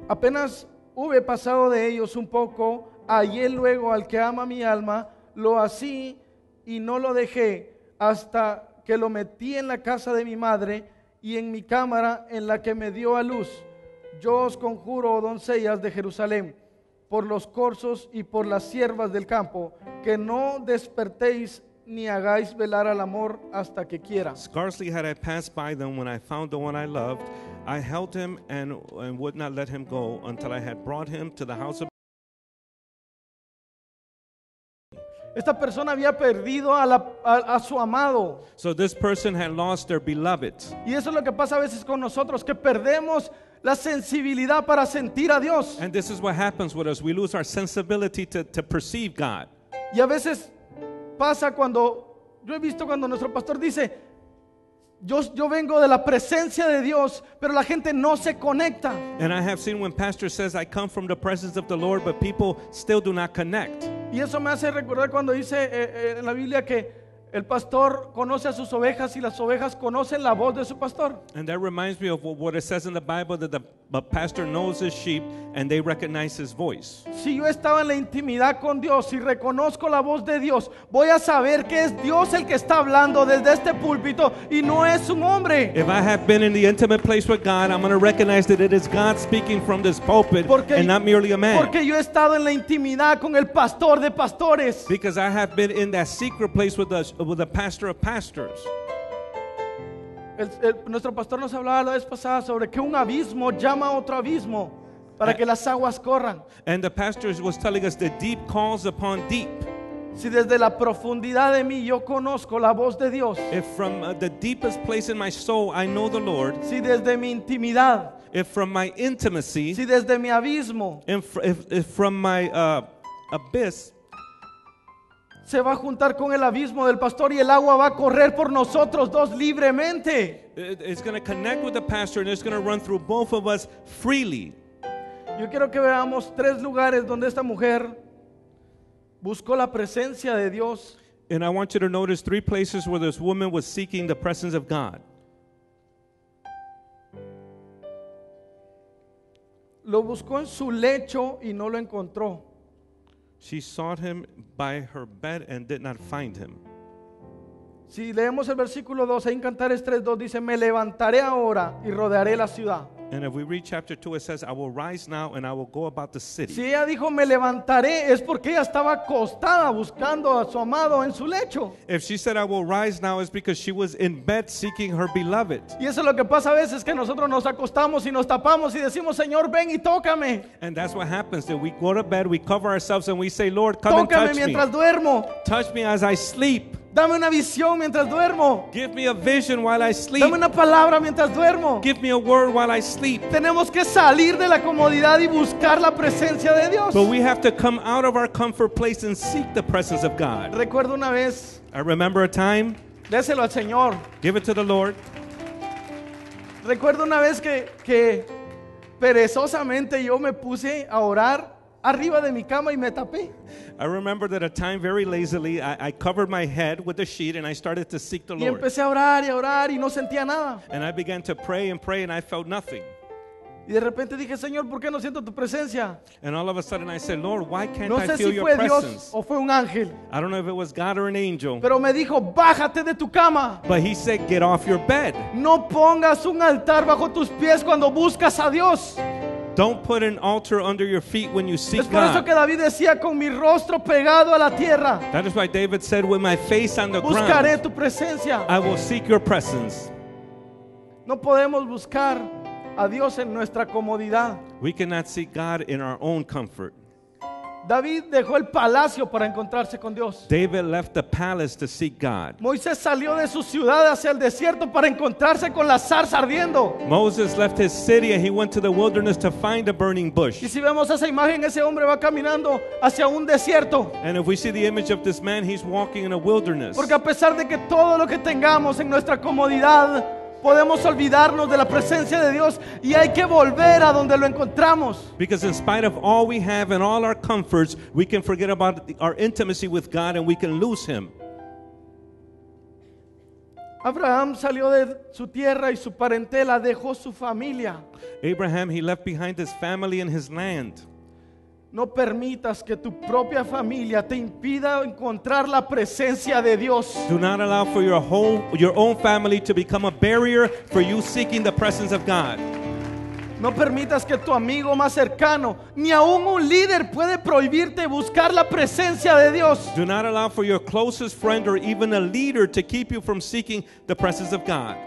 Apenas hube pasado de ellos un poco, hallé luego al que ama mi alma, lo así y no lo dejé hasta que lo metí en la casa de mi madre y en mi cámara en la que me dio a luz. Yo os conjuro, doncellas de Jerusalén, por los corzos y por las siervas del campo, que no despertéis ni hagáis velar al amor hasta que quiera. Scarcely had I passed by them when I found the one I loved. I held him and would not let him go until I had brought him to the house of. Esta persona había perdido a su amado. So this person had lost their beloved. Y eso es lo que pasa a veces con nosotros, que perdemos la sensibilidad para sentir a Dios. And this is what happens with us. We lose our sensibility to perceive God. Y a veces pasa cuando, yo he visto cuando nuestro pastor dice, yo vengo de la presencia de Dios, pero la gente no se conecta. And I have seen when pastor says, I come from the presence of the Lord, but people still do not connect. Y eso me hace recordar cuando dice en la Biblia que el pastor conoce a sus ovejas y las ovejas conocen la voz de su pastor. And that reminds me of what it says in the Bible, that the pastor knows his sheep and they recognize his voice. Si yo estaba en la intimidad con Dios y reconozco la voz de Dios, voy a saber que es Dios el que está hablando desde este púlpito y no es un hombre. If I have been in the intimate place with God, I'm going to recognize that it is God speaking from this pulpit and not merely a man. Porque yo he estado en la intimidad con el pastor de pastores. Because I have been in that secret place with the pastor of pastors. Nuestro pastor nos hablaba la vez pasada sobre que un abismo llama a otro abismo para que las aguas corran. And the pastor was telling us the deep calls upon deep. Si desde la profundidad de mí yo conozco la voz de Dios, If from the deepest place in my soul I know the Lord, si desde mi intimidad, if from my intimacy, si desde mi abismo if from my abyss, se va a juntar con el abismo del pastor y el agua va a correr por nosotros dos libremente. it's going to connect with the pastor and it's going to run through both of us freely. Yo quiero que veamos 3 lugares donde esta mujer buscó la presencia de Dios. And I want you to notice 3 places where this woman was seeking the presence of God. lo buscó en su lecho y no lo encontró. She sought him by her bed and did not find him. Si leemos el versículo 2, ahí en Cantares 3:2 dice, me levantaré ahora y rodearé la ciudad. And if we read chapter 2, it says, I will rise now and I will go about the city. Si ella dijo me levantaré, es porque ella estaba acostada buscando a su amado en su lecho. If she said, I will rise now, it's because she was in bed seeking her beloved. Y eso es lo que pasa a veces, que nosotros nos acostamos y nos tapamos y decimos, Señor, ven y tócame. And that's what happens, that we go to bed, we cover ourselves and we say, Lord, come and Tócame touch me. mientras duermo. Touch me as I sleep. Dame una visión mientras duermo. Give me a vision while I sleep. Dame una palabra mientras duermo. Give me a word while I sleep. Tenemos que salir de la comodidad y buscar la presencia de Dios. But we have to come out of our comfort place and seek the presence of God. Recuerdo una vez, I remember a time, déselo al Señor. give it to the Lord. Recuerdo una vez que perezosamente yo me puse a orar arriba de mi cama y me tapé. I remember that a time very lazily, I covered my head with a sheet and I started to seek the Y Lord. empecé a orar y no sentía nada. And I began to pray and I felt nothing. Y de repente dije, Señor, ¿por qué no siento tu presencia? And all of a sudden I said, Lord, why can't No I sé feel si your fue Dios presence? o fue un ángel, I don't know if it was God or an angel, pero me dijo, bájate de tu cama. but he said, get off your bed. No pongas un altar bajo tus pies cuando buscas a Dios. Don't put an altar under your feet when you Es seek por eso God. que David decía, con mi rostro pegado a la tierra, That is why David said, with my face on the buscaré ground, tu presencia. I will seek your presence. No podemos buscar a Dios en nuestra comodidad. We cannot seek God in our own comfort. David dejó el palacio para encontrarse con Dios. David left the palace to seek God. Moisés salió de su ciudad hacia el desierto para encontrarse con la zarza ardiendo. Moses left his city and he went to the wilderness to find a burning bush. Y si vemos esa imagen, ese hombre va caminando hacia un desierto. And if we see the image of this man, he's walking in a wilderness. Porque a pesar de que todo lo que tengamos en nuestra comodidad, podemos olvidarnos de la presencia de Dios y hay que volver a donde lo encontramos. Because in spite of all we have and all our comforts, we can forget about our intimacy with God and we can lose him. Abraham salió de su tierra y su parentela, dejó su familia. Abraham, he left behind his family and his land. No permitas que tu propia familia te impida encontrar la presencia de Dios. Do not allow for your own family to become a barrier for you seeking the presence of God. No permitas que tu amigo más cercano, ni aún un líder, puede prohibirte buscar la presencia de Dios. Do not allow for your closest friend or even a leader to keep you from seeking the presence of God.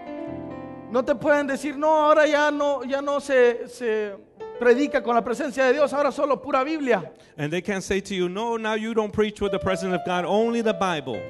No te pueden decir, no, ahora ya no se predica con la presencia de Dios, ahora solo pura Biblia. And they can't say to you, no, now you don't preach with the presence of God, only the Bible.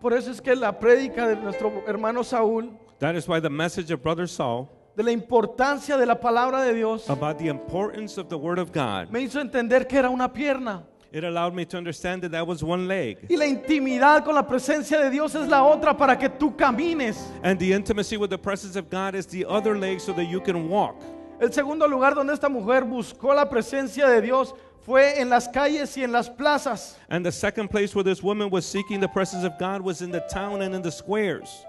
Por eso es que la prédica de nuestro hermano Saúl, That is why the message of Brother Saul de la importancia de la palabra de Dios, about the importance of the Word of God, me hizo entender que era una pierna. it allowed me to understand that that was one leg. Y la intimidad con la presencia de Dios es la otra para que tú camines. And the intimacy with the presence of God is the other leg so that you can walk. El segundo lugar donde esta mujer buscó la presencia de Dios fue en las calles y en las plazas. And the second place where this woman was seeking the presence of God was in the town and in the squares.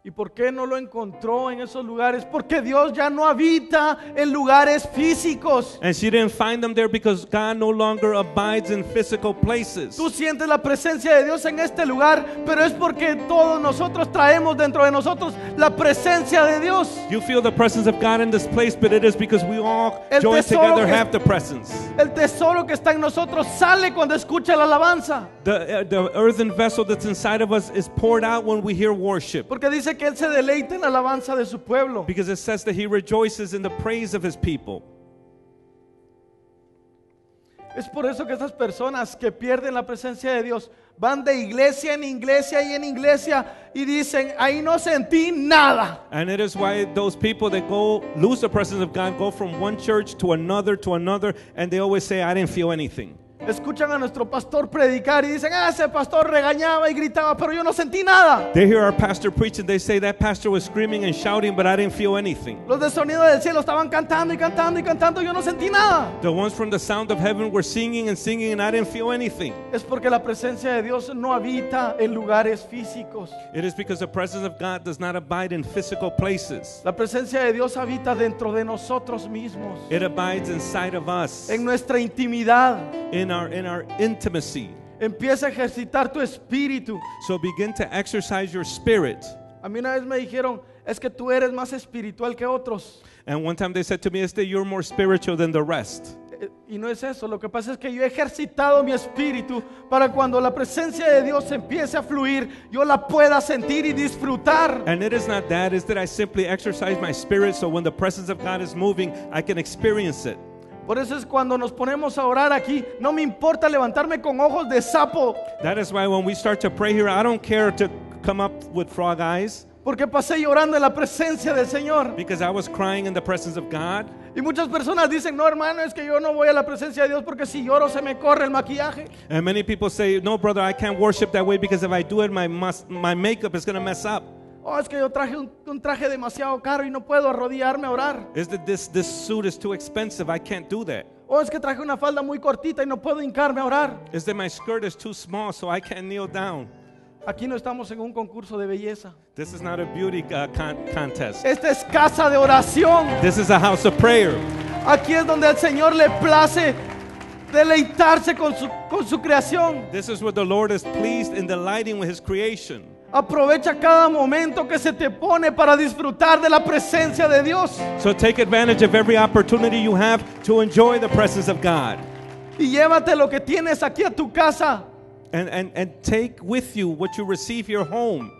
¿Y por qué no lo encontró en esos lugares? Porque Dios ya no habita en lugares físicos. And she didn't find them there because God no longer abides in physical places. Tú sientes la presencia de Dios en este lugar, pero es porque todos nosotros traemos dentro de nosotros la presencia de Dios. You feel the presence of God in this place, but it is because we all El joined tesoro together que- have the presence. El tesoro que está en nosotros sale cuando escucha la alabanza. The earthen vessel that's inside of us is poured out when we hear worship. Porque dice que Él se deleita en la alabanza de su pueblo. Because it says that he rejoices in the praise of his people. Es por eso que esas personas que pierden la presencia de Dios van de iglesia en iglesia y en iglesia y dicen, ahí no sentí nada. And it is why those people that go lose the presence of God go from one church to another, and they always say, I didn't feel anything. Escuchan a nuestro pastor predicar y dicen, ese pastor regañaba y gritaba, pero yo no sentí nada. They hear our pastor preach and they say that pastor was screaming and shouting, but I didn't feel anything. Los de sonido del cielo estaban cantando y cantando y cantando, yo no sentí nada. The ones from the sound of heaven were singing and singing and I didn't feel anything. Es porque la presencia de Dios no habita en lugares físicos. It is because the presence of God does not abide in physical places. La presencia de Dios habita dentro de nosotros mismos, It abides inside of us, en nuestra intimidad. in our intimacy. Empieza a ejercitar tu espíritu. So begin to exercise your spirit. A mí una vez me dijeron, es que tú eres más espiritual que otros. And one time they said to me, "Este, you're more spiritual than the rest." Y no es eso, lo que pasa es que yo he ejercitado mi espíritu para cuando la presencia de Dios empiece a fluir, yo la pueda sentir y disfrutar. And it is not that, it's that I simply exercise my spirit so when the presence of God is moving, I can experience it. Por eso es cuando nos ponemos a orar aquí, no me importa levantarme con ojos de sapo, That is why when we start to pray here, I don't care to come up with frog eyes, porque pasé llorando en la presencia del Señor. because I was crying in the presence of God. Y muchas personas dicen, no hermano, es que yo no voy a la presencia de Dios porque si lloro se me corre el maquillaje. And many people say, "No, brother, I can't worship that way because if I do it, my makeup is going to mess up." Oh, es que yo traje un traje demasiado caro y no puedo arrodillarme a orar. Is that this suit is too expensive, I can't do that. Oh, es que traje una falda muy cortita y no puedo hincarme a orar. Is that my skirt is too small so I can't kneel down. Aquí no estamos en un concurso de belleza. This is not a beauty contest. Esta es casa de oración. This is a house of prayer. Aquí es donde al Señor le place deleitarse con su creación. This is where the Lord is pleased in delighting with His creation. Aprovecha cada momento que se te pone para disfrutar de la presencia de Dios. So take advantage of every opportunity you have to enjoy the presence of God. Y llévate lo que tienes aquí a tu casa. And take with you what you receive your home.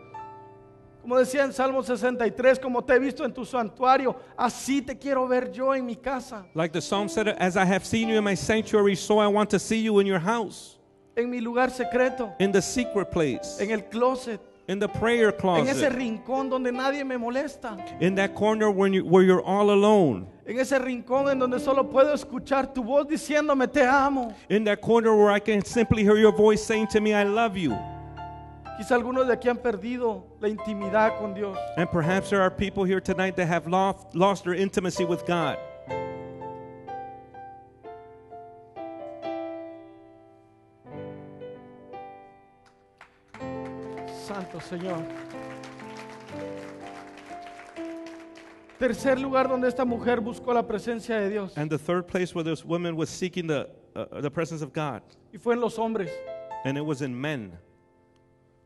Como decía en Salmo 63, como te he visto en tu santuario, así te quiero ver yo en mi casa, Like the psalm said, as I have seen you in my sanctuary, so I want to see you in your house. en mi lugar secreto, In the secret place. en el closet, In the prayer en ese closet. rincón donde nadie me molesta, In that corner where you're all alone. en ese rincón en donde solo puedo escuchar tu voz diciéndome te amo. In that corner where I can simply hear your voice saying to me, "I love you." Quizá algunos de aquí han perdido la intimidad con Dios. And perhaps there are people here tonight that have lost their intimacy with God. Santo Señor. Tercer lugar donde esta mujer buscó la presencia de Dios, And the third place where this woman was seeking the presence of God, y fue en los hombres. and it was in men.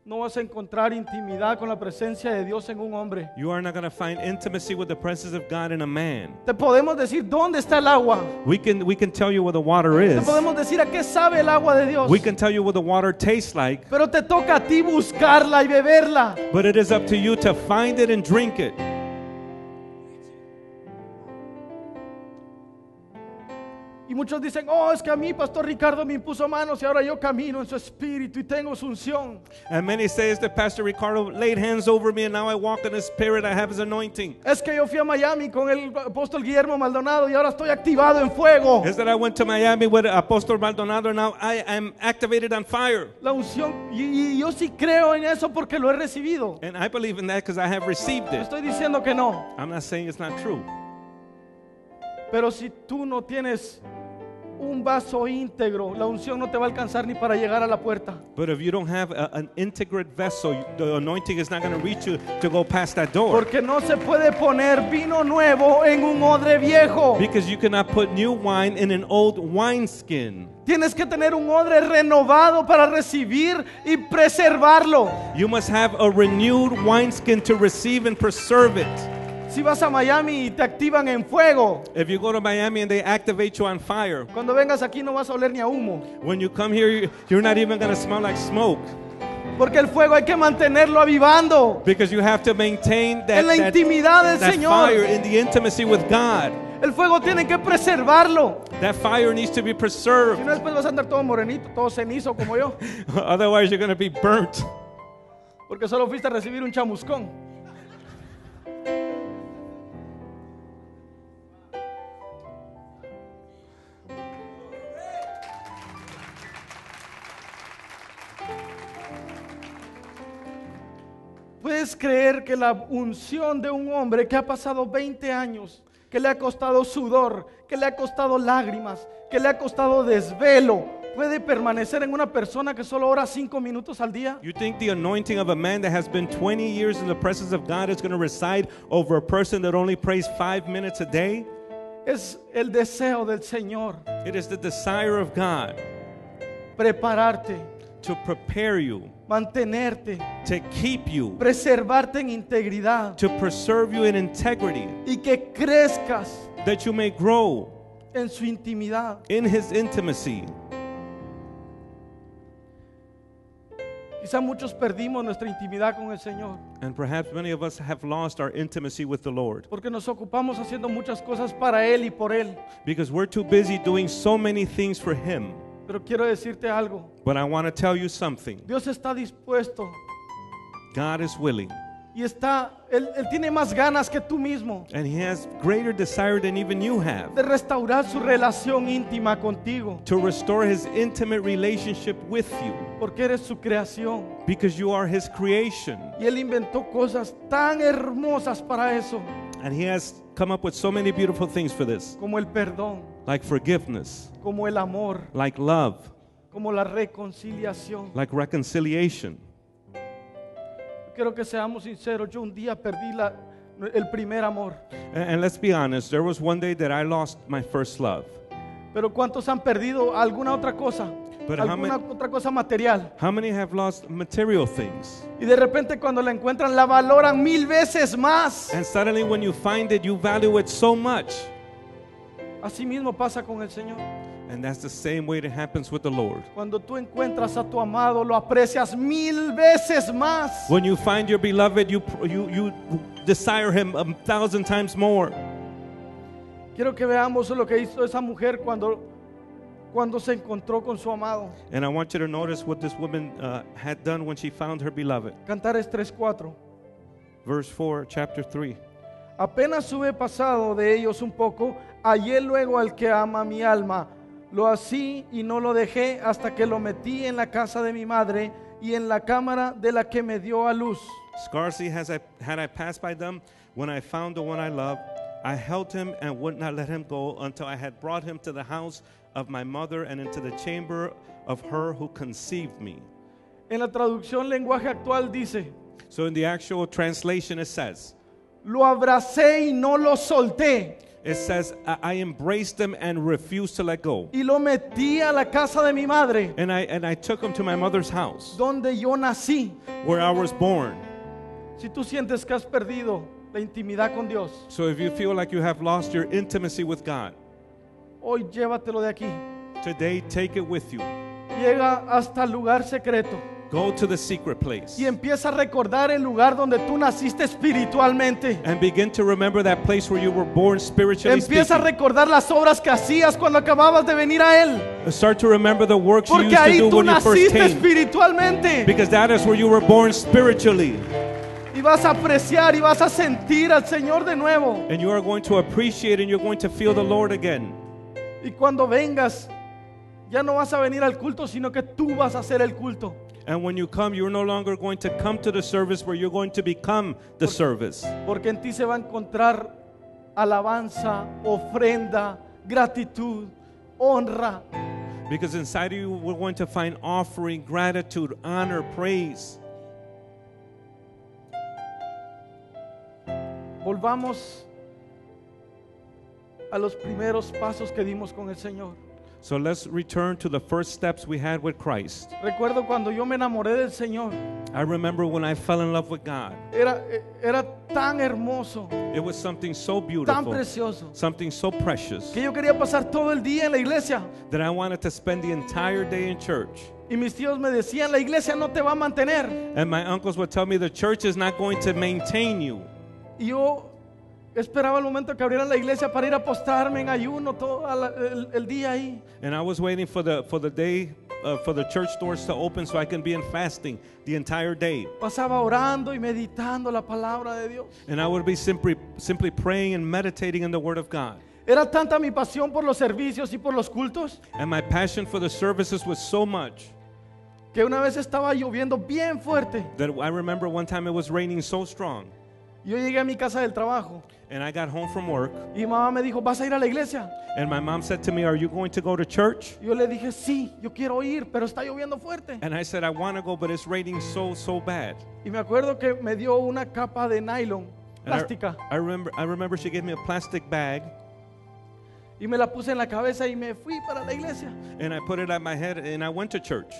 No vas a encontrar intimidad con la presencia de Dios en un hombre. You are not going to find intimacy with the presence of God in a man. Te podemos decir dónde está el agua. We can tell you where the water Te is. podemos decir a qué sabe el agua de Dios. We can tell you what the water tastes like, Pero te toca a ti buscarla y beberla. but it is up to you to find it and drink it. Y muchos dicen, oh, es que a mí Pastor Ricardo me impuso manos y ahora yo camino en su espíritu y tengo su unción. And many say it's that Pastor Ricardo laid hands over me and now I walk in His Spirit, I have His anointing. Es que yo fui a Miami con el apóstol Guillermo Maldonado y ahora estoy activado en fuego. Is that I went to Miami with Apostle Maldonado and now I am activated on fire. La unción, y yo sí creo en eso porque lo he recibido. And I believe in that because I have received No it. estoy diciendo que no, I'm not saying it's not true. pero si tú no tienes un vaso íntegro, la unción no te va a alcanzar ni para llegar a la puerta. But if you don't have an integrate vessel, the anointing is not going to reach you to go past that door. Porque no se puede poner vino nuevo en un odre viejo. Because you cannot put new wine in an old wineskin. Tienes que tener un odre renovado para recibir y preservarlo. You must have a renewed wineskin to receive and preserve it. Si vas a Miami y te activan en fuego, If you go to Miami and they activate you on fire, cuando vengas aquí no vas a oler ni a humo. when you come here, you're not even going to smell like smoke. Porque el fuego hay que mantenerlo avivando Because you have to maintain that, en la intimidad del that Señor. fire in the intimacy with God. El fuego tiene que preservarlo. That fire needs to be Si preserved. no, después vas a andar todo morenito, todo cenizo como yo. Otherwise, you're going to be burnt. Porque solo fuiste a recibir un chamuscón. ¿Puedes creer que la unción de un hombre que ha pasado 20 años, que le ha costado sudor, que le ha costado lágrimas, que le ha costado desvelo, puede permanecer en una persona que solo ora 5 minutos al día? You think the anointing of a man that has been 20 years in the presence of God is going to reside over a person that only prays 5 minutes a day? Es el deseo del Señor It is the desire of God prepararte, to prepare you, mantenerte, to keep you, preservarte en integridad to preserve you in integrity, y que crezcas that you may grow en su intimidad. in His intimacy. Quizá muchos perdimos nuestra intimidad con el Señor And perhaps many of us have lost our intimacy with the Lord porque nos ocupamos haciendo muchas cosas para Él y por Él. because we're too busy doing so many things for Him. Pero quiero decirte algo. But I want to tell you something. Dios está dispuesto God is willing, y Él tiene más ganas que tú mismo and He has greater desire than even you have de restaurar su relación íntima contigo, to restore His intimate relationship with you porque eres su creación because you are His creation. y Él inventó cosas tan hermosas para eso, And He has come up with so many beautiful things for this, como el perdón, like forgiveness, como el amor, like love, como la reconciliación. like reconciliation. Quiero que seamos sinceros. Yo un día perdí el primer amor. And let's be honest, there was one day that I lost my first love. Pero ¿cuántos han perdido alguna otra cosa? But how Alguna many- otra cosa material. How many have lost material things? Y de repente cuando la encuentran la valoran 1000 veces más. And suddenly when you find it, you value it so much. Así mismo pasa con el Señor. And that's the same way that happens with the Lord. Cuando tú encuentras a tu amado, lo aprecias 1000 veces más. When you find your beloved, you desire Him 1,000 times more. Quiero que veamos lo que hizo esa mujer cuando se encontró con su amado. And I want you to notice what this woman had done when she found her beloved. Cantares 3:4. Verse 4, chapter 3. Apenas hube pasado de ellos un poco, hallé luego al que ama mi alma. Lo así y no lo dejé hasta que lo metí en la casa de mi madre y en la cámara de la que me dio a luz. Scarcely had I passed by them when I found the one I loved. I held him and would not let him go until I had brought him to the house of my mother and into the chamber of her who conceived me. En la traducción lenguaje actual dice, So in the actual translation it says, lo abracé y no lo solté I embraced him and refused to let go. y lo metí a la casa de mi madre, And I took him to my mother's house donde yo nací. where I was born. Si tú sientes que has perdido la intimidad con Dios, So if you feel like you have lost your intimacy with God, hoy llévatelo de aquí. today take it with you. Llega hasta el lugar secreto Go to the secret place y empieza a recordar el lugar donde tú naciste espiritualmente. and begin to remember that place where you were born spiritually Empieza a speaking. recordar las obras que hacías cuando acababas de venir a Él, Start to remember the works you porque used to ahí do tú when you first naciste came, espiritualmente. because that is where you were born spiritually. Y vas a apreciar y vas a sentir al Señor de nuevo. And you are going to appreciate and you're going to feel the Lord again. Y cuando vengas, ya no vas a venir al culto, sino que tú vas a hacer el culto. And when you come, you're no longer going to come to the service, where you're going to become the service. Porque en ti se va a encontrar alabanza, ofrenda, gratitud, honra. Because inside of you, we're going to find offering, gratitude, honor, praise. Volvamos a los primeros pasos que dimos con el Señor. So let's return to the first steps we had with Christ. Recuerdo cuando yo me enamoré del Señor. I remember when I fell in love with God. Era tan hermoso, It was something so tan beautiful, precioso, something so precious, que yo quería pasar todo el día en la iglesia. that I wanted to spend the entire day in church. Y mis tíos me decían, la iglesia no te va a mantener. And my uncles would tell me the church is not going to maintain you. Y yo esperaba el momento que abrieran la iglesia para ir a postrarme en ayuno todo el día ahí. And I was waiting for the day, for the church doors to open so I can be in fasting the entire day. Pasaba orando y meditando la palabra de Dios. And I would be simply praying and meditating in the Word of God. Era tanta mi pasión por los servicios y por los cultos And my passion for the services was so much que una vez estaba lloviendo bien fuerte. that I remember one time it was raining so strong, Yo llegué a mi casa del trabajo and I got home from work, y mi mamá me dijo, ¿vas a ir a la iglesia? and my mom said to me, "Are you going to go to church?" Yo le dije, sí, yo quiero ir, pero está lloviendo fuerte. And I said, "I want to go, but it's raining so bad." Y me acuerdo que me dio una capa de nylon And plástica I remember she gave me a plastic bag, y me la puse en la cabeza y me fui para la iglesia. and I put it at my head, and I went to church.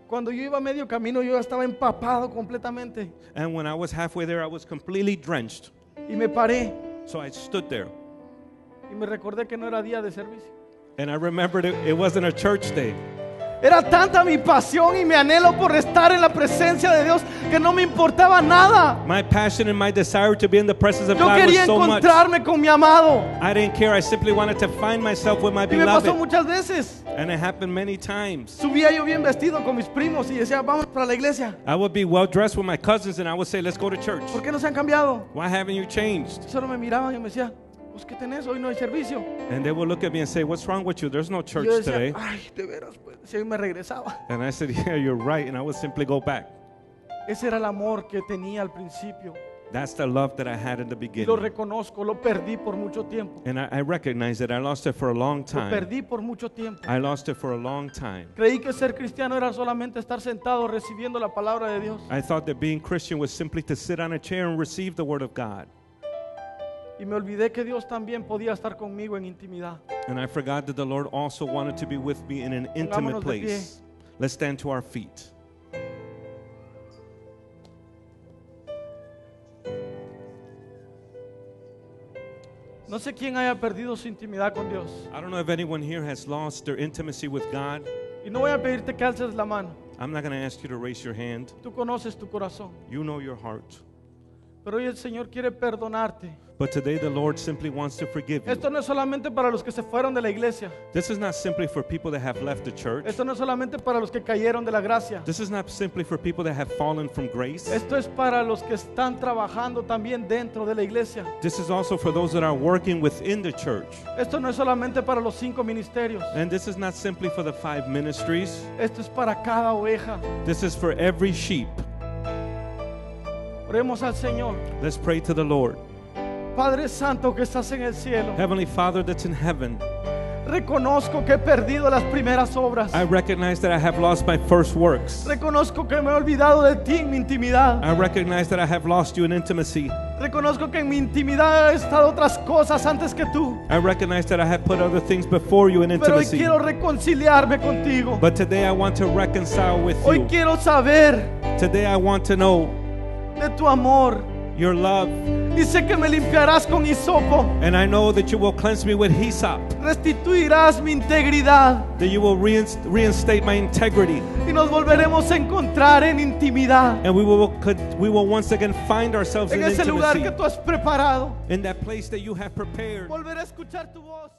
Cuando yo iba a medio camino, yo estaba empapado completamente And when I was halfway there, I was completely drenched. y me paré So I stood there, y me recordé que no era día de servicio. and I remembered it wasn't a church day. Era tanta mi pasión y mi anhelo por estar en la presencia de Dios que no me importaba nada. My passion and my desire to be in the presence of Yo God quería was so much. encontrarme con mi amado. I didn't care. I simply wanted to find myself with my Y me pasó beloved. muchas veces. And it happened many times. Subía yo bien vestido con mis primos y decía, vamos para la iglesia. I would be well dressed with my cousins, and I would say, "Let's go to church." ¿Por qué no se han cambiado? Why haven't you changed? Solo me miraban y me decía, pues ¿qué tenés? Hoy no hay servicio. And they would look at me and say, "What's wrong with you? There's no Y church yo decía, today." ay, de veras, pues. Si hoy me regresaba. And I said, "Yeah, you're right." And I would simply go back. Ese era el amor que tenía al principio. That's the love that I had in the Y lo beginning. reconozco, lo perdí por mucho tiempo. And I recognize that I lost it for a long Lo time. perdí por mucho tiempo. I lost it for a long time. Creí que ser cristiano era solamente estar sentado recibiendo la palabra de Dios. I thought that being Christian was simply to sit on a chair and receive the word of God. Y me olvidé que Dios también podía estar conmigo en intimidad. And I forgot that the Lord also wanted to be with me in an intimate Pongámonos de pie. place. Let's stand to our feet. No sé quién haya perdido su intimidad con Dios. I don't know if anyone here has lost their intimacy with God. Y no voy a pedirte que alces la mano. I'm not going to ask you to raise your hand. Tú conoces tu corazón. You know your heart. Pero hoy el Señor quiere perdonarte. But today the Lord simply wants to forgive you. Esto no es solamente para los que se fueron de la iglesia. This is not simply for people that have left the church. Esto no es solamente para los que cayeron de la gracia. This is not simply for people that have fallen from grace. Esto es para los que están trabajando también dentro de la iglesia. This is also for those that are working within the church. Esto no es solamente para los 5 ministerios. And this is not simply for the 5 ministries. Esto es para cada oveja. This is for every sheep. Oremos al Señor. Let's pray to the Lord. Padre Santo que estás en el cielo. Heavenly Father that's in heaven, Reconozco que he perdido las primeras obras. I recognize that I have lost my first works. Reconozco que me he olvidado de ti en mi intimidad. I recognize that I have lost you in intimacy. Reconozco que en mi intimidad he estado otras cosas antes que tú. I recognize that I have put other things before you in Pero hoy intimacy. quiero reconciliarme contigo. But today I want to reconcile with Hoy you. quiero saber Today I want to know de tu amor. your love. Y sé que me limpiarás con hisopo. And I know that you will cleanse me with hyssop. Restituirás mi integridad. That you will reinstate my integrity. Y nos volveremos a encontrar en intimidad. And we will once again find ourselves En in ese lugar que intimacy. tú has preparado. In that place that you have prepared. Volveré a escuchar tu voz.